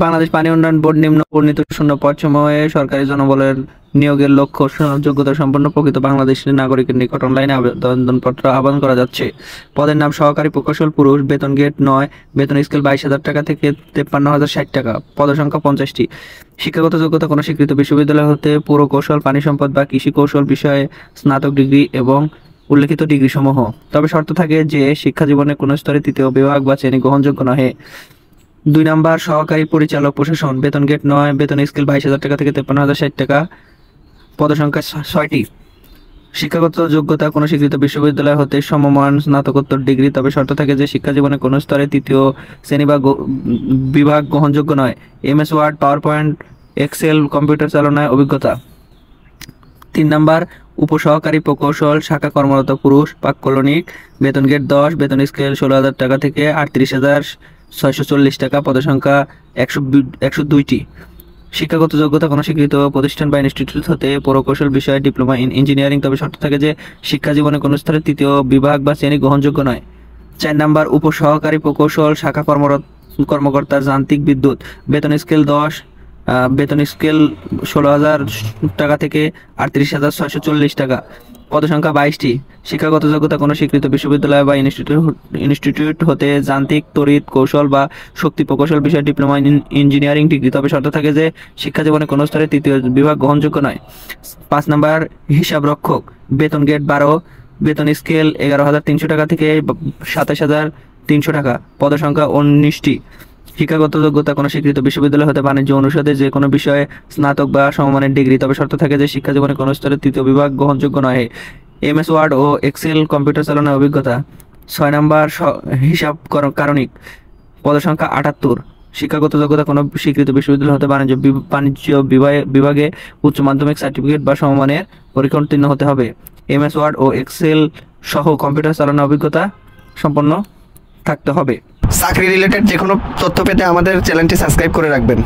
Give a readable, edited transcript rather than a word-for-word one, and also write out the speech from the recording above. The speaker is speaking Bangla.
বাংলাদেশ পানি উন্নয়ন বোর্ড নিম্ন বর্ণিত শূন্য পদ সমূহে সরকারি জনবলের নিয়োগের লক্ষ্য যোগ্যতা সম্পন্ন প্রকৃত বাংলাদেশের নাগরিকের নিকট অনলাইনে আবেদনপত্র আহ্বান করা যাচ্ছে। পদের নাম সহকারী প্রকৌশল পুরুষ, বেতন গ্রেড 9, বেতন স্কেল 22,000 টাকা থেকে 53,060 টাকা, পদসংখ্যা 50টি। শিক্ষাগত যোগ্যতা কোনো স্বীকৃত বিশ্ববিদ্যালয় হতে পুরকৌশল, পানি সম্পদ বা কৃষি কৌশল বিষয়ে স্নাতক ডিগ্রি এবং উল্লেখিত ডিগ্রি সমূহ। তবে শর্ত থাকে যে শিক্ষা জীবনে কোনো স্তরে তৃতীয় বিভাগ বা শ্রেণী গ্রহণযোগ্য নহে। 2 নাম্বার সহকারী পরিচালক প্রশাসন, বেতন গ্রেড 9, বেতন স্কেল 22,000 টাকা থেকে 53,060 টাকা, পদসংখ্যা 6টি। শিক্ষাগত যোগ্যতা কোনো স্বীকৃত বিশ্ববিদ্যালয় হতে সমমান স্নাতকোত্তর ডিগ্রি, তবে শর্ত থাকে যে শিক্ষা জীবনে কোনো স্তরে তৃতীয় শ্রেণী বা বিভাগ গ্রহণযোগ্য নয়। MS Word, PowerPoint, Excel computer চালনায় অভিজ্ঞতা। 3 নাম্বার উপসহকারী প্রকৌশল শাখা কর্মরত পুরুষ, পাককলনিক, বেতন গ্রেড 10, বেতন স্কেল 16,000 টাকা থেকে 38,640 টাকা, পদসংখ্যা 102টি। শিক্ষাগত যোগ্যতা কোনো স্বীকৃত প্রতিষ্ঠান বা ইনস্টিটিউট হতে প্রকৌশল বিষয়ে ডিপ্লোমা ইন ইঞ্জিনিয়ারিং, তবে শর্ত থাকে যে শিক্ষা জীবনে কোনো স্তরে তৃতীয় বিভাগ বা শ্রেণী গ্রহণযোগ্য নয়। 4 নাম্বার উপসহকারী প্রকৌশল শাখা কর্মকর্তা যান্ত্রিক বিদ্যুৎ, বেতন স্কেল 10, বেতন স্কেল 16,000 টাকা থেকে 38,640 টাকা, পদসংখ্যা 22টি। শিক্ষাগত যোগ্যতা কোনো স্বীকৃত বিশ্ববিদ্যালয় বা ইনস্টিটিউট হতে যান্ত্রিক, তড়িৎ কৌশল বা শক্তি প্রকৌশল বিষয়ে ডিপ্লোমা ইন ইঞ্জিনিয়ারিং ডিগ্রি, তবে শর্ত থাকে যে শিক্ষা জীবনে কোনো স্তরে তৃতীয় বিভাগ গ্রহণযোগ্য নয়। 5 নাম্বার হিসাব রক্ষক, বেতন গ্রেড 12, বেতন স্কেল 11,300 টাকা থেকে 27,300 টাকা, পদসংখ্যা 19টি। শিক্ষাগত যোগ্যতা কোনো স্বীকৃত বিশ্ববিদ্যালয় হতে বাণিজ্য অনুষদে যে কোনো বিষয়ে স্নাতক বা সমমানের ডিগ্রি, তবে শর্ত থাকে যে শিক্ষা জীবনে কোনো স্তরে তৃতীয় বিভাগ গ্রহণযোগ্য নয়। MS ওয়ার্ড ও এক্সেল কম্পিউটার চালানোর অভিজ্ঞতা। 6 নাম্বার হিসাব কারণিক, পদসংখ্যা 78। শিক্ষাগত যোগ্যতা কোনো স্বীকৃত বিশ্ববিদ্যালয় হতে বাণিজ্য বিভাগে উচ্চ মাধ্যমিক সার্টিফিকেট বা সমমানের পরীক্ষা উত্তীর্ণ হতে হবে। MS ওয়ার্ড ও এক্সেল সহ কম্পিউটার চালানোর অভিজ্ঞতা সম্পন্ন থাকতে হবে। চাকরি রিলেটেড যে কোনো তথ্য পেতে আমাদের চ্যানেলটি সাবস্ক্রাইব করে রাখবেন।